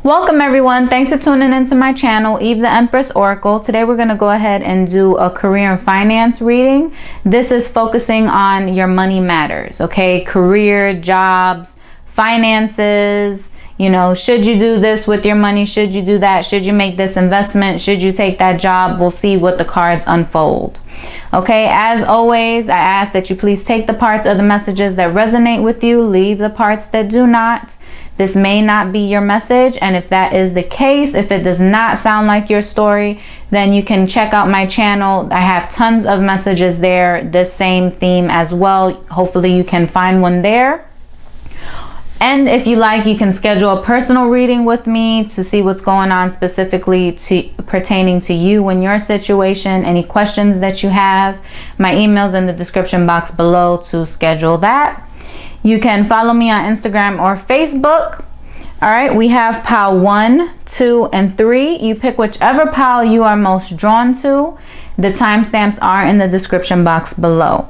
Welcome everyone. Thanks for tuning into my channel, Eve the Empress Oracle. Today we're going to go ahead and do a career and finance reading. This is focusing on your money matters, okay? Career, jobs, finances, should you do this with your money? Should you do that? Should you make this investment? Should you take that job? We'll see what the cards unfold. Okay, as always, I ask that you please take the parts of the messages that resonate with you, leave the parts that do not. This may not be your message, and if that is the case, if it does not sound like your story, then you can check out my channel. I have tons of messages there, this same theme as well. Hopefully you can find one there. And if you like, you can schedule a personal reading with me to see what's going on specifically pertaining to you and your situation. Any questions that you have, my email's in the description box below to schedule that. You can follow me on Instagram or Facebook. All right, we have pile 1, 2, and 3. You pick whichever pile you are most drawn to. The timestamps are in the description box below.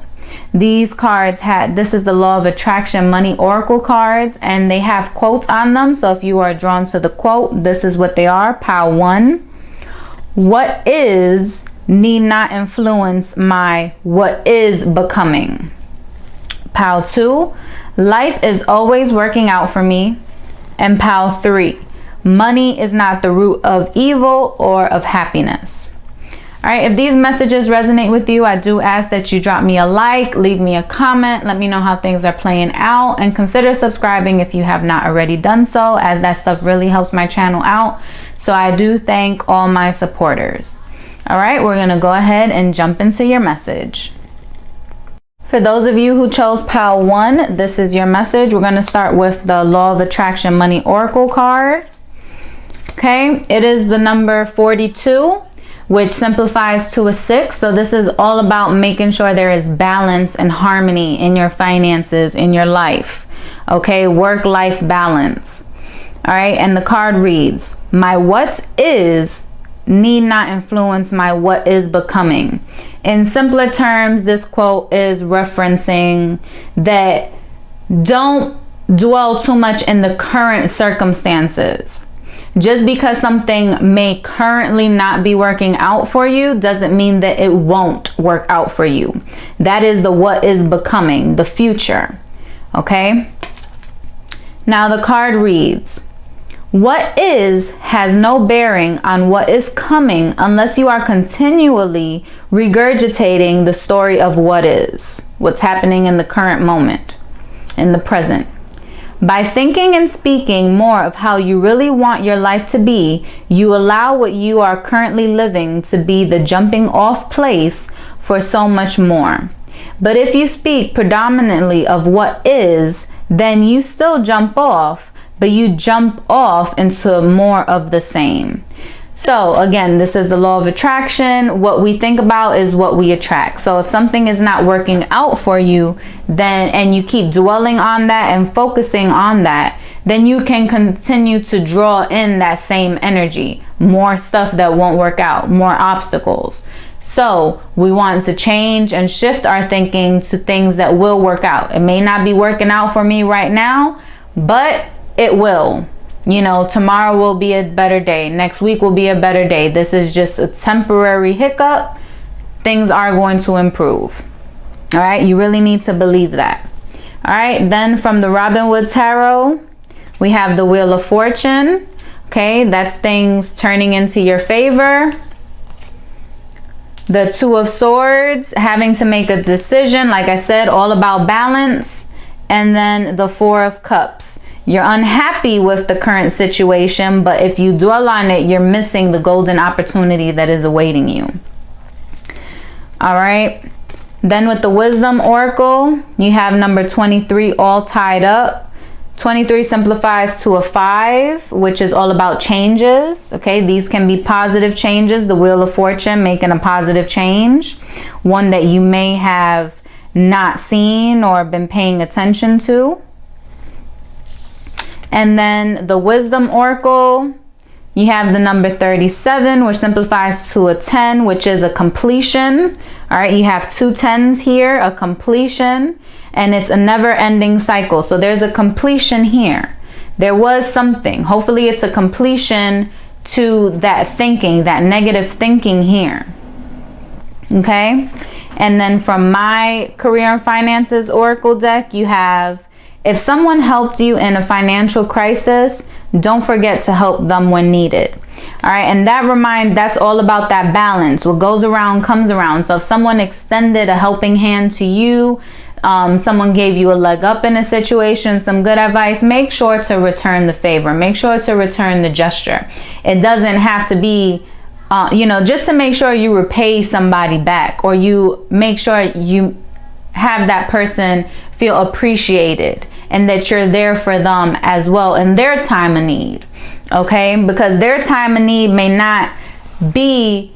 These cards this is the Law of Attraction Money Oracle cards, and they have quotes on them. So if you are drawn to the quote, this is what they are. Pile 1, what is need not influence my what is becoming. Pile 2, life is always working out for me. And pile 3, money is not the root of evil or of happiness. All right, if these messages resonate with you, I do ask that you drop me a like, leave me a comment, let me know how things are playing out, and consider subscribing if you have not already done so, as that stuff really helps my channel out. So I do thank all my supporters. All right, we're gonna go ahead and jump into your message. For those of you who chose pile 1, this is your message. We're gonna start with the Law of Attraction Money Oracle card. Okay, it is the number 42. Which simplifies to a 6. So this is all about making sure there is balance and harmony in your finances, in your life. Okay, work-life balance. All right, and the card reads, my what is need not influence my what is becoming. In simpler terms, this quote is referencing that don't dwell too much in the current circumstances. Just because something may currently not be working out for you doesn't mean that it won't work out for you. That is the what is becoming, the future. Okay? Now the card reads, what is has no bearing on what is coming unless you are continually regurgitating the story of what is, what's happening in the current moment, in the present. By thinking and speaking more of how you really want your life to be, you allow what you are currently living to be the jumping off place for so much more. But if you speak predominantly of what is, then you still jump off, but you jump off into more of the same. So again, this is the law of attraction. What we think about is what we attract. So if something is not working out for you, and you keep dwelling on that and focusing on that, then you can continue to draw in that same energy, more stuff that won't work out, more obstacles. So we want to change and shift our thinking to things that will work out. It may not be working out for me right now, but it will. Tomorrow will be a better day. Next week will be a better day. This is just a temporary hiccup. Things are going to improve. All right, you really need to believe that. All right, then from the Robin Hood Tarot, we have the Wheel of Fortune. Okay, that's things turning into your favor. The Two of Swords, having to make a decision, like I said, all about balance. And then the Four of Cups. You're unhappy with the current situation, but if you dwell on it, you're missing the golden opportunity that is awaiting you. All right. Then with the Wisdom Oracle, you have number 23 all tied up. 23 simplifies to a 5, which is all about changes. Okay, these can be positive changes. The Wheel of Fortune making a positive change, one that you may have not seen or been paying attention to. And then the Wisdom Oracle, you have the number 37, which simplifies to a 10, which is a completion. All right, you have 2 10s here, a completion, and it's a never-ending cycle. So there's a completion here. There was something. Hopefully it's a completion to that thinking, that negative thinking here. Okay? And then from my career and finances oracle deck, you have, if someone helped you in a financial crisis, don't forget to help them when needed. All right, and that's all about that balance. What goes around comes around. So if someone extended a helping hand to you, someone gave you a leg up in a situation, some good advice, make sure to return the favor. Make sure to return the gesture. It doesn't have to be, just to make sure you repay somebody back, or you make sure you have that person feel appreciated and that you're there for them as well in their time of need. Okay, because their time of need may not be,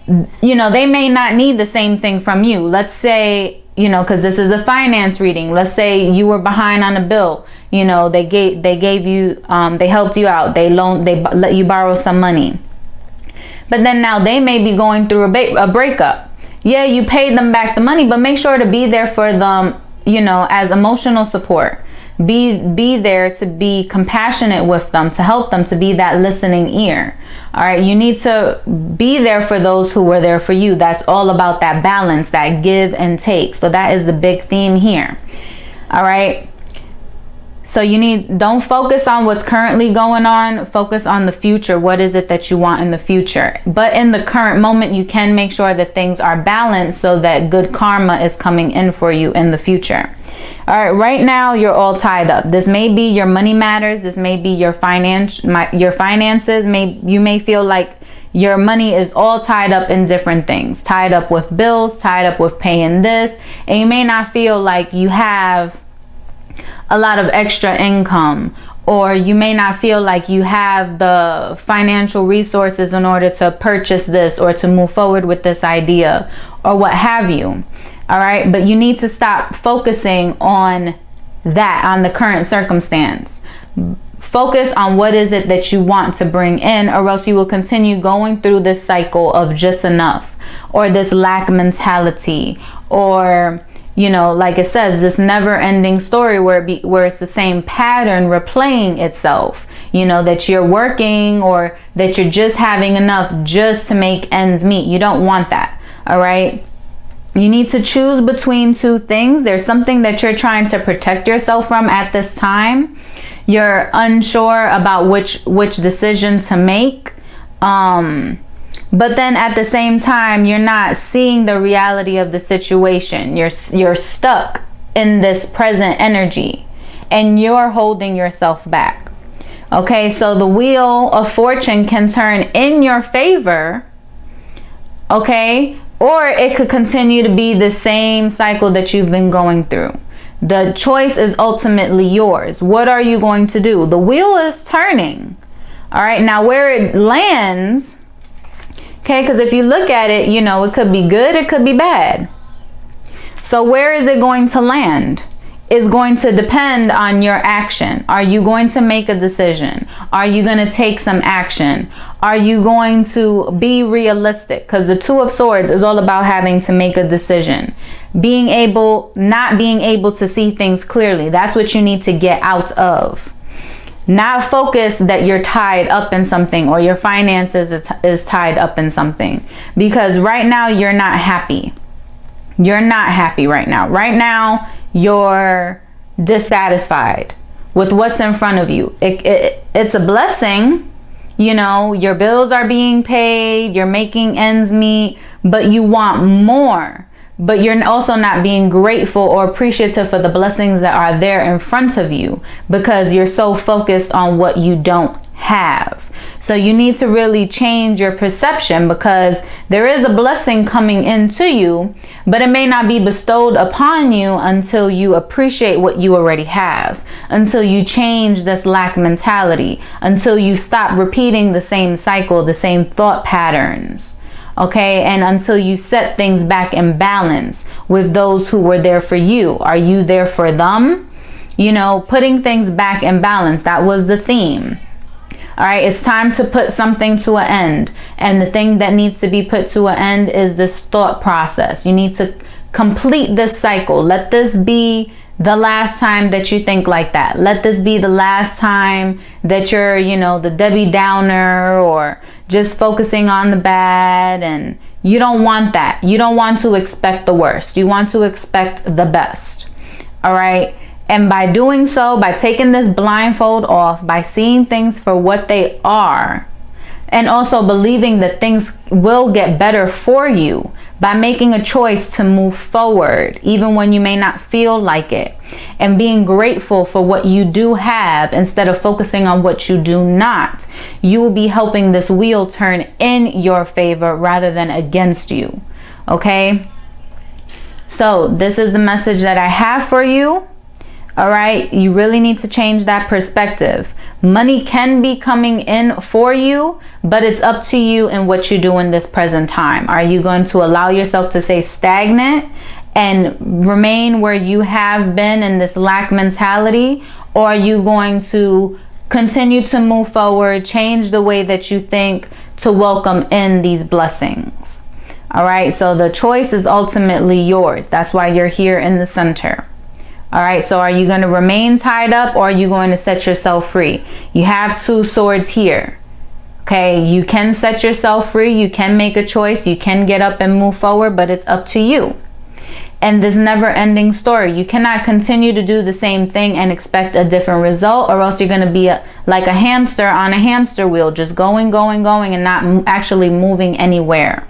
they may not need the same thing from you. Let's say, because this is a finance reading. Let's say you were behind on a bill. They gave you, they helped you out. They let you borrow some money. But then now they may be going through a breakup. Yeah, you paid them back the money, but make sure to be there for them, as emotional support. Be there to be compassionate with them, to help them, to be that listening ear. All right, you need to be there for those who were there for you. That's all about that balance, that give and take. So that is the big theme here. All right. So don't focus on what's currently going on. Focus on the future. What is it that you want in the future? But in the current moment, you can make sure that things are balanced so that good karma is coming in for you in the future. All right, right now you're all tied up. This may be your money matters. This may be your finances. You may feel like your money is all tied up in different things, tied up with bills, tied up with paying this, and you may not feel like you have a lot of extra income, or you may not feel like you have the financial resources in order to purchase this or to move forward with this idea or what have you. All right, but you need to stop focusing on that, on the current circumstance. Focus on what is it that you want to bring in, or else you will continue going through this cycle of just enough, or this lack mentality, or like it says, this never-ending story where it's the same pattern replaying itself. That you're working, or that you're just having enough just to make ends meet. You don't want that. All right. You need to choose between two things. There's something that you're trying to protect yourself from at this time. You're unsure about which decision to make. But then at the same time, you're not seeing the reality of the situation. You're stuck in this present energy, and you're holding yourself back. Okay, so the wheel of fortune can turn in your favor. Okay, or it could continue to be the same cycle that you've been going through. The choice is ultimately yours. What are you going to do? The wheel is turning. All right, now where it lands, okay, because if you look at it, it could be good, it could be bad. So where is it going to land? Is going to depend on your action. Are you going to make a decision? Are you going to take some action? Are you going to be realistic? Because the Two of Swords is all about having to make a decision. Not being able to see things clearly. That's what you need to get out of. Not focus that you're tied up in something, or your finances is tied up in something. Because right now you're not happy. You're not happy right now. Right now, you're dissatisfied with what's in front of you. It's a blessing. Your bills are being paid. You're making ends meet. But you want more. But you're also not being grateful or appreciative for the blessings that are there in front of you, because you're so focused on what you don't have. So you need to really change your perception, because there is a blessing coming into you, but it may not be bestowed upon you until you appreciate what you already have, until you change this lack mentality, until you stop repeating the same cycle, the same thought patterns. Okay, and until you set things back in balance with those who were there for you. Are you there for them? Putting things back in balance. That was the theme. All right, it's time to put something to an end. And the thing that needs to be put to an end is this thought process. You need to complete this cycle. Let this be the last time that you think like that. Let this be the last time that you're, the Debbie Downer, or just focusing on the bad. And you don't want that. You don't want to expect the worst. You want to expect the best. All right. And by doing so, by taking this blindfold off, by seeing things for what they are, and also believing that things will get better for you, by making a choice to move forward even when you may not feel like it, and being grateful for what you do have instead of focusing on what you do not, you will be helping this wheel turn in your favor rather than against you. Okay, so this is the message that I have for you. All right, you really need to change that perspective. Money can be coming in for you, but it's up to you and what you do in this present time. Are you going to allow yourself to stay stagnant and remain where you have been in this lack mentality? Or are you going to continue to move forward, change the way that you think to welcome in these blessings? All right, so the choice is ultimately yours. That's why you're here in the center. All right, so are you going to remain tied up, or are you going to set yourself free? You have two swords here. Okay, you can set yourself free. You can make a choice. You can get up and move forward, but it's up to you. And this never-ending story. You cannot continue to do the same thing and expect a different result, or else you're going to be like a hamster on a hamster wheel, just going, and not actually moving anywhere.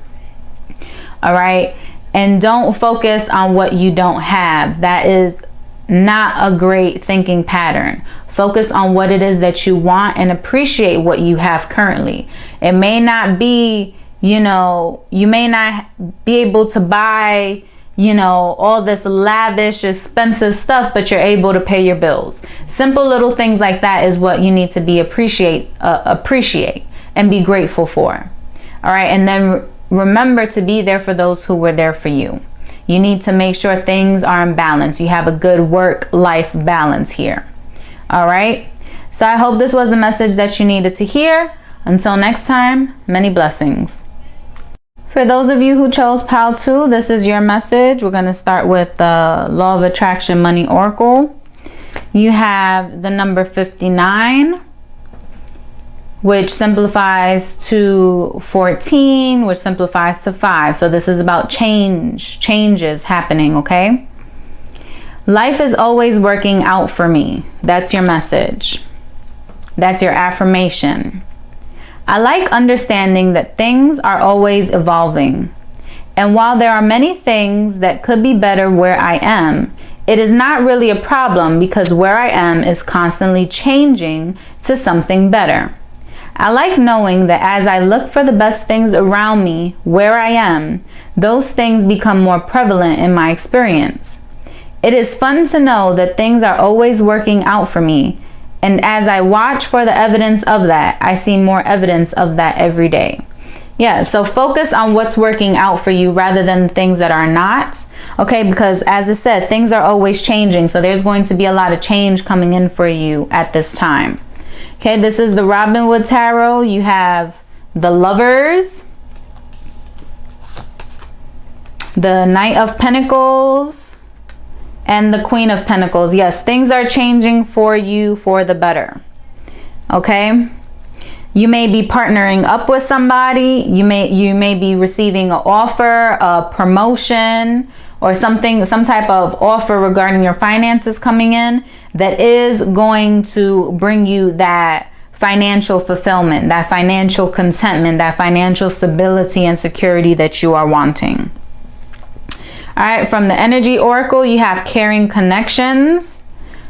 All right, and don't focus on what you don't have. That is not a great thinking pattern. Focus on what it is that you want and appreciate what you have currently. It may not be, you may not be able to buy, all this lavish, expensive stuff, but you're able to pay your bills. Simple little things like that is what you need to be appreciate and be grateful for. All right, and then remember to be there for those who were there for you. You need to make sure things are in balance. You have a good work-life balance here. All right. So I hope this was the message that you needed to hear. Until next time, many blessings. For those of you who chose Pile 2, this is your message. We're going to start with the Law of Attraction Money Oracle. You have the number 59, which simplifies to 14, which simplifies to 5. So this is about changes happening, okay? Life is always working out for me. That's your message. That's your affirmation. I like understanding that things are always evolving. And while there are many things that could be better where I am, it is not really a problem because where I am is constantly changing to something better. I like knowing that as I look for the best things around me where I am, those things become more prevalent in my experience. It is fun to know that things are always working out for me, and as I watch for the evidence of that, I see more evidence of that every day. Yeah, so focus on what's working out for you rather than things that are not. Okay, because as I said, things are always changing, so there's going to be a lot of change coming in for you at this time. Okay, this is the Robin Hood Tarot. You have the Lovers, the Knight of Pentacles, and the Queen of Pentacles. Yes, things are changing for you for the better. Okay, you may be partnering up with somebody. You may be receiving an offer, a promotion, or some type of offer regarding your finances coming in that is going to bring you that financial fulfillment, that financial contentment, that financial stability and security that you are wanting. All right, from the Energy Oracle, you have caring connections.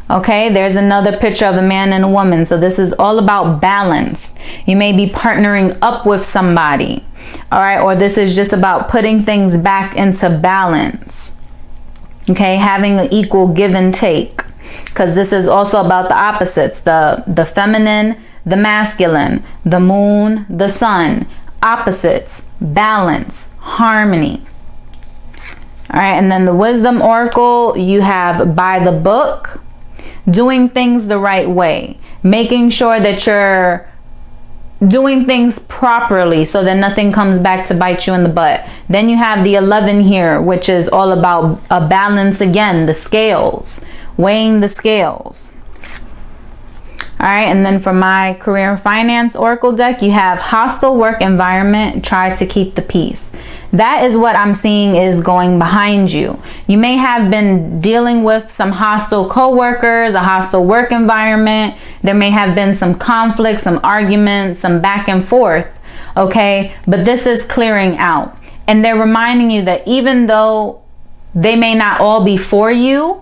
Okay, there's another picture of a man and a woman. So this is all about balance. You may be partnering up with somebody. All right, or this is just about putting things back into balance. Okay, having an equal give and take. Because this is also about the opposites, the feminine, the masculine, the moon, the sun, opposites, balance, harmony. All right, and then the Wisdom Oracle, you have by the book, doing things the right way, making sure that you're doing things properly so that nothing comes back to bite you in the butt. Then you have the 11 here, which is all about a balance again, the scales. weighing the scales. All right, and then for my career and finance oracle deck, you have hostile work environment, try to keep the peace. That is what I'm seeing is going behind you. You may have been dealing with some hostile coworkers, a hostile work environment. There may have been some conflict, some arguments, some back and forth, okay? But this is clearing out. And they're reminding you that even though they may not all be for you,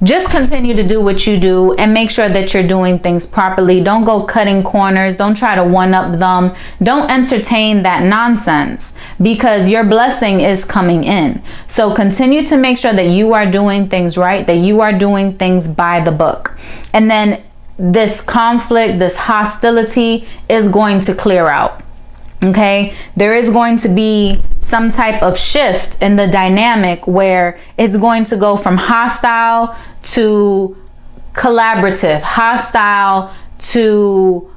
just continue to do what you do and make sure that you're doing things properly. Don't go cutting corners. Don't try to one-up them. Don't entertain that nonsense because your blessing is coming in. So continue to make sure that you are doing things right, that you are doing things by the book. And then this conflict, this hostility is going to clear out. Okay, there is going to be some type of shift in the dynamic where it's going to go from hostile to collaborative, hostile to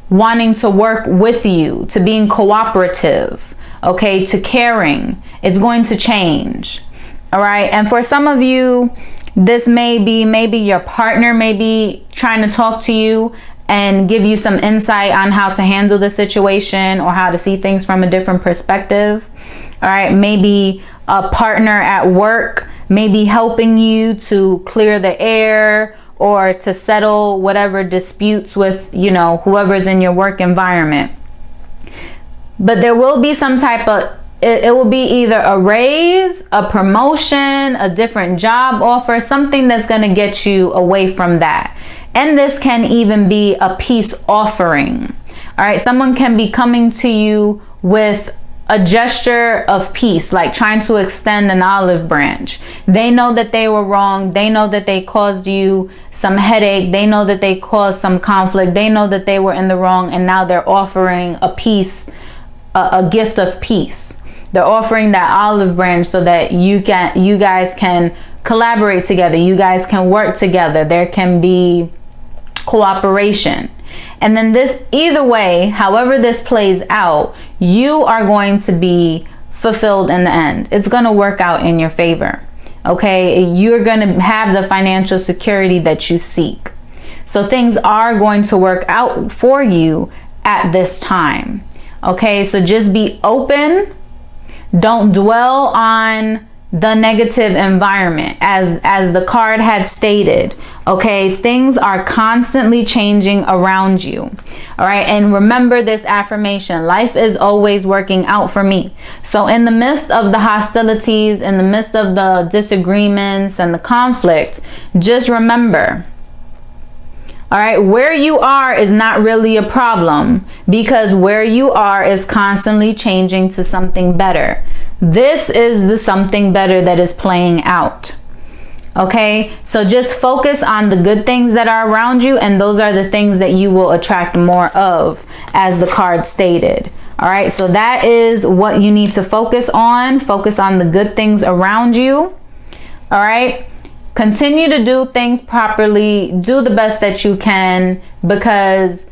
wanting to work with you, to being cooperative, okay, to caring. It's going to change. All right, and for some of you, this may be maybe your partner may be trying to talk to you and give you some insight on how to handle the situation or how to see things from a different perspective. All right, maybe a partner at work may be helping you to clear the air or to settle whatever disputes with, you know, whoever's in your work environment. But there will be some type of, it will be either a raise, a promotion, a different job offer, something that's going to get you away from that. And this can even be a peace offering. All right, someone can be coming to you with a gesture of peace, like trying to extend an olive branch. They know that they were wrong. They know that they caused you some headache. They know that they caused some conflict. They know that they were in the wrong, and now they're offering a peace, a gift of peace. They're offering that olive branch so that you guys can collaborate together. You guys can work together. There can be cooperation. And then this, either way, however this plays out, you are going to be fulfilled in the end. It's going to work out in your favor. Okay, you're going to have the financial security that you seek. So things are going to work out for you at this time. Okay, so just be open. Don't dwell on the negative environment, as the card had stated. Okay, things are constantly changing around you. All right, and remember this affirmation: life is always working out for me. So in the midst of the hostilities, in the midst of the disagreements and the conflict, just remember, all right, where you are is not really a problem, because where you are is constantly changing to something better. This is the something better that is playing out. Okay, so just focus on the good things that are around you, and those are the things that you will attract more of, as the card stated. All right, so that is what you need to focus on. Focus on the good things around you. All right, continue to do things properly. Do the best that you can, because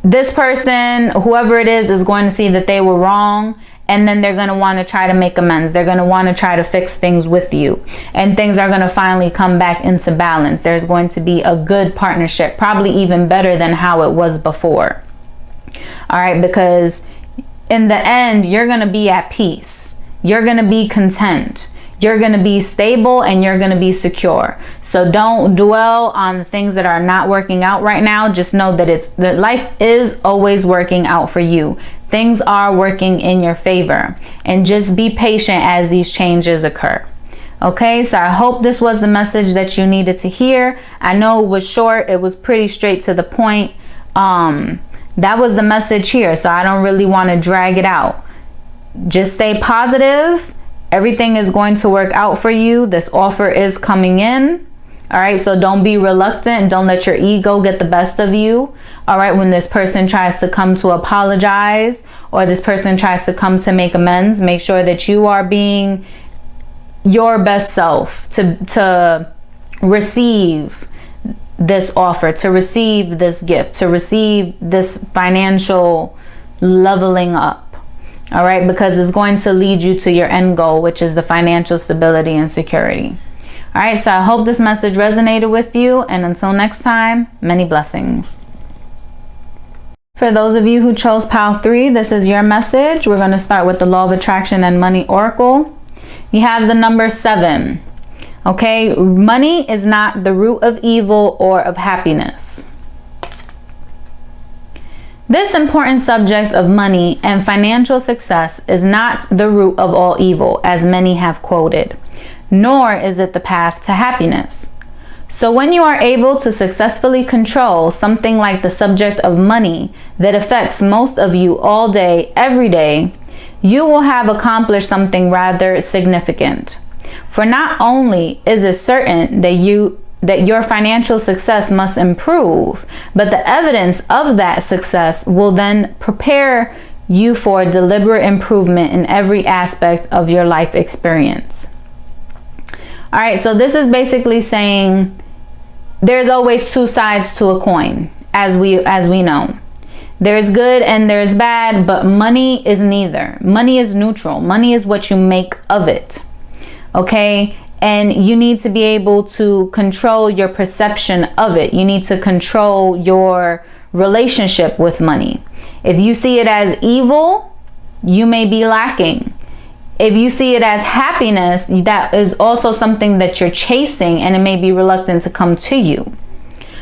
this person, whoever it is going to see that they were wrong. And then they're going to want to try to make amends. They're going to want to try to fix things with you. And things are going to finally come back into balance. There's going to be a good partnership, probably even better than how it was before. All right, because in the end, you're going to be at peace. You're going to be content. You're going to be stable, and you're going to be secure. So don't dwell on the things that are not working out right now. Just know that life is always working out for you. Things are working in your favor, and just be patient as these changes occur. Okay, so I hope this was the message that you needed to hear. I know it was short. It was pretty straight to the point. That was the message here, so I don't really want to drag it out. Just stay positive. Everything is going to work out for you. This offer is coming in. All right, so don't be reluctant. Don't let your ego get the best of you. All right, when this person tries to come to apologize, or this person tries to come to make amends, make sure that you are being your best self to receive this offer, to receive this gift, to receive this financial leveling up. All right, because it's going to lead you to your end goal, which is the financial stability and security. All right, so I hope this message resonated with you, and until next time, many blessings. For those of you who chose pile 3, this is your message. We're going to start with the Law of Attraction and Money Oracle. You have the number 7. Okay, money is not the root of evil or of happiness. This important subject of money and financial success is not the root of all evil, as many have quoted, nor is it the path to happiness. So when you are able to successfully control something like the subject of money that affects most of you all day, every day, you will have accomplished something rather significant. For not only is it certain that your financial success must improve, but the evidence of that success will then prepare you for deliberate improvement in every aspect of your life experience. All right, so this is basically saying there's always 2 sides to a coin, as we know. There's good and there's bad, but money is neither. Money is neutral. Money is what you make of it. Okay? And you need to be able to control your perception of it. You need to control your relationship with money. If you see it as evil, you may be lacking. If you see it as happiness, that is also something that you're chasing, and it may be reluctant to come to you.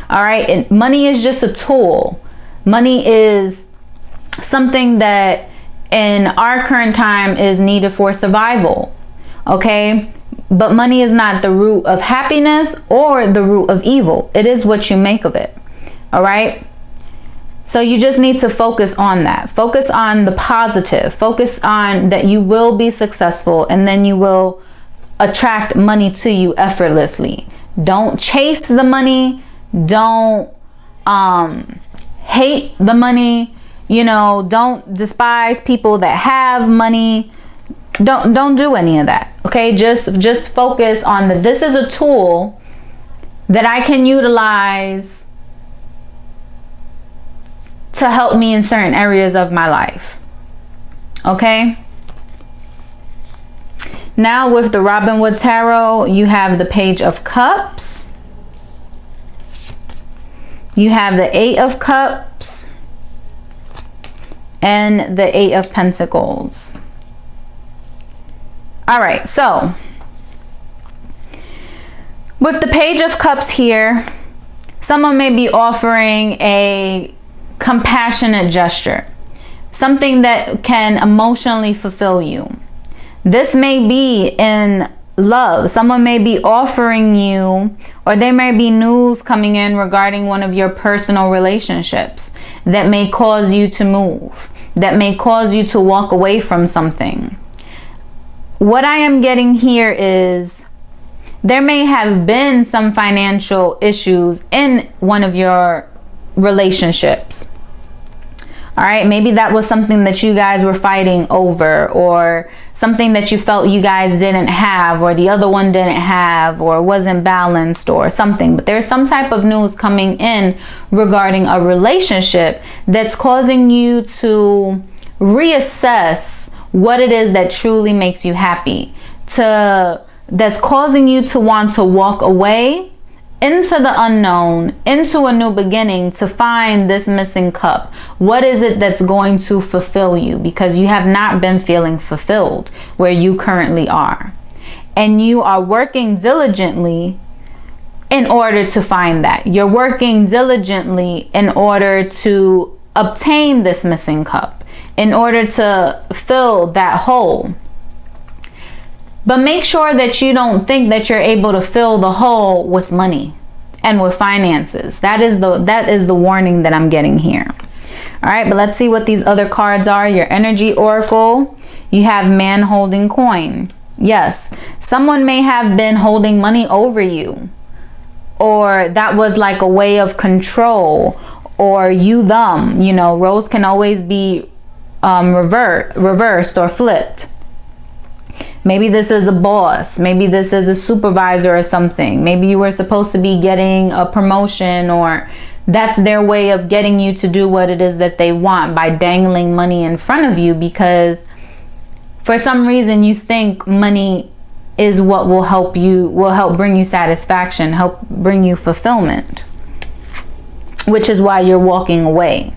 All right. And money is just a tool. Money is something that in our current time is needed for survival. Okay. But money is not the root of happiness or the root of evil. It is what you make of it. All right. So you just need to focus on that. Focus on the positive. Focus on that you will be successful, and then you will attract money to you effortlessly. Don't chase the money. Don't hate the money. You know, don't despise people that have money. Don't do any of that. Okay? Just focus on that. This is a tool that I can utilize to help me in certain areas of my life. Okay? Now with the Robin Wood Tarot, you have the Page of Cups. You have the 8 of Cups and the 8 of Pentacles. All right, so with the Page of Cups here, someone may be offering a compassionate gesture, something that can emotionally fulfill you. This may be in love. Someone may be offering you, or there may be news coming in regarding one of your personal relationships that may cause you to move, that may cause you to walk away from something. What I am getting here is there may have been some financial issues in one of your relationships. All right, maybe that was something that you guys were fighting over, or something that you felt you guys didn't have, or the other one didn't have, or wasn't balanced, or something. But there's some type of news coming in regarding a relationship that's causing you to reassess what it is that truly makes you happy, that's causing you to want to walk away into the unknown, into a new beginning, to find this missing cup. What is it that's going to fulfill you? Because you have not been feeling fulfilled where you currently are. And you are working diligently in order to find that. You're working diligently in order to obtain this missing cup, in order to fill that hole. But make sure that you don't think that you're able to fill the hole with money and with finances. That is the warning that I'm getting here. All right, but let's see what these other cards are. Your energy oracle, you have man holding coin. Yes, someone may have been holding money over you, or that was like a way of control, or you them. You know, roles can always be reversed or flipped. Maybe this is a boss. Maybe this is a supervisor or something. Maybe you were supposed to be getting a promotion, or that's their way of getting you to do what it is that they want by dangling money in front of you, because for some reason you think money is what will help bring you satisfaction, help bring you fulfillment, which is why you're walking away.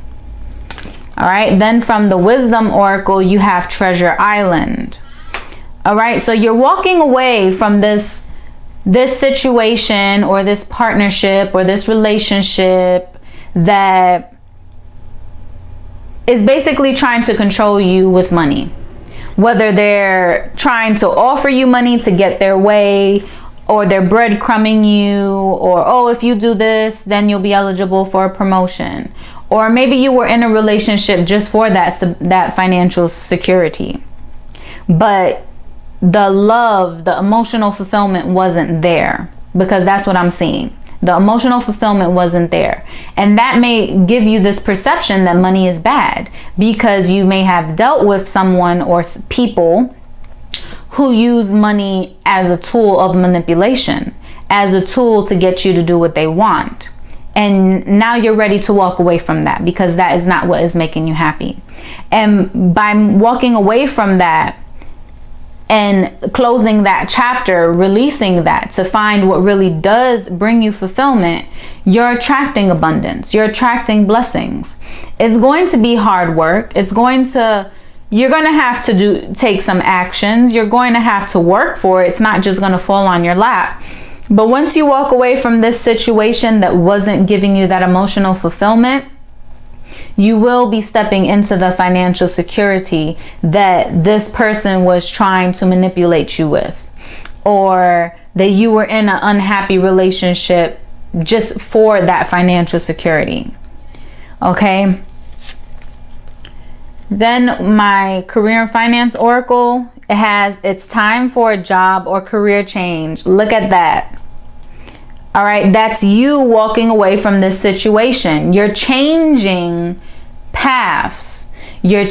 All right, then from the Wisdom Oracle, you have Treasure Island. All right, so you're walking away from this situation or this partnership or this relationship that is basically trying to control you with money. Whether they're trying to offer you money to get their way, or they're breadcrumbing you, or, oh, if you do this, then you'll be eligible for a promotion. Or maybe you were in a relationship just for that financial security. But the love, the emotional fulfillment wasn't there, because that's what I'm seeing. The emotional fulfillment wasn't there. And that may give you this perception that money is bad, because you may have dealt with someone or people who use money as a tool of manipulation, as a tool to get you to do what they want. And now you're ready to walk away from that, because that is not what is making you happy. And by walking away from that and closing that chapter, releasing that to find what really does bring you fulfillment, you're attracting abundance. You're attracting blessings. It's going to be hard work. You're going to have to take some actions. You're going to have to work for it. It's not just going to fall on your lap. But once you walk away from this situation that wasn't giving you that emotional fulfillment, you will be stepping into the financial security that this person was trying to manipulate you with, or that you were in an unhappy relationship just for that financial security. Okay. Then my Career and Finance Oracle, it has, it's time for a job or career change. Look at that. All right, that's you walking away from this situation. You're changing paths. You're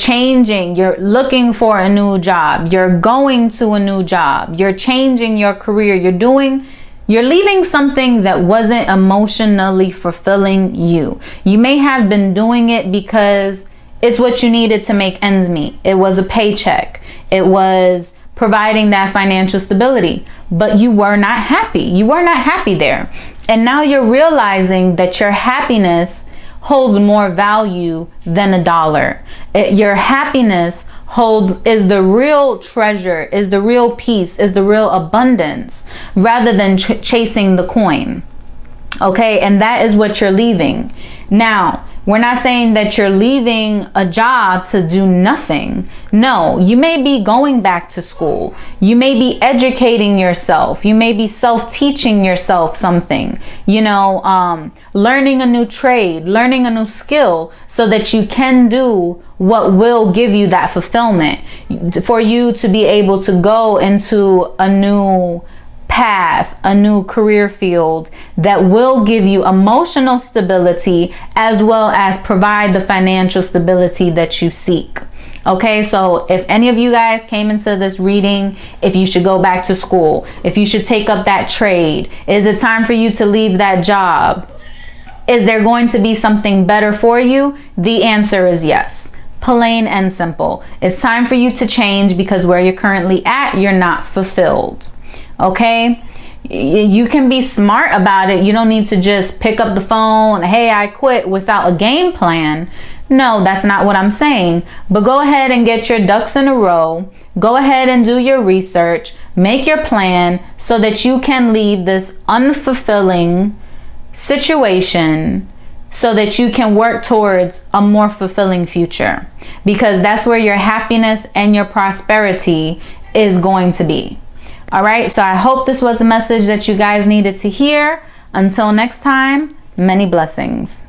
looking for a new job. You're going to a new job. You're changing your career. You're leaving something that wasn't emotionally fulfilling you. You may have been doing it because it's what you needed to make ends meet. It was a paycheck. It was providing that financial stability, but you were not happy. You were not happy there. And now you're realizing that your happiness holds more value than $1. Your happiness is the real treasure, is the real peace, is the real abundance, rather than chasing the coin. Okay, and that is what you're leaving. Now, we're not saying that you're leaving a job to do nothing. No, you may be going back to school. You may be educating yourself. You may be self-teaching yourself something, learning a new trade, learning a new skill, so that you can do what will give you that fulfillment, for you to be able to go into a new path, a new career field that will give you emotional stability, as well as provide the financial stability that you seek. Okay, so if any of you guys came into this reading, if you should go back to school, if you should take up that trade, is it time for you to leave that job? Is there going to be something better for you? The answer is yes. Plain and simple. It's time for you to change, because where you're currently at, you're not fulfilled. Okay, you can be smart about it. You don't need to just pick up the phone, hey, I quit, without a game plan. No, that's not what I'm saying. But go ahead and get your ducks in a row. Go ahead and do your research. Make your plan so that you can leave this unfulfilling situation, so that you can work towards a more fulfilling future, because that's where your happiness and your prosperity is going to be. All right, so I hope this was the message that you guys needed to hear. Until next time, many blessings.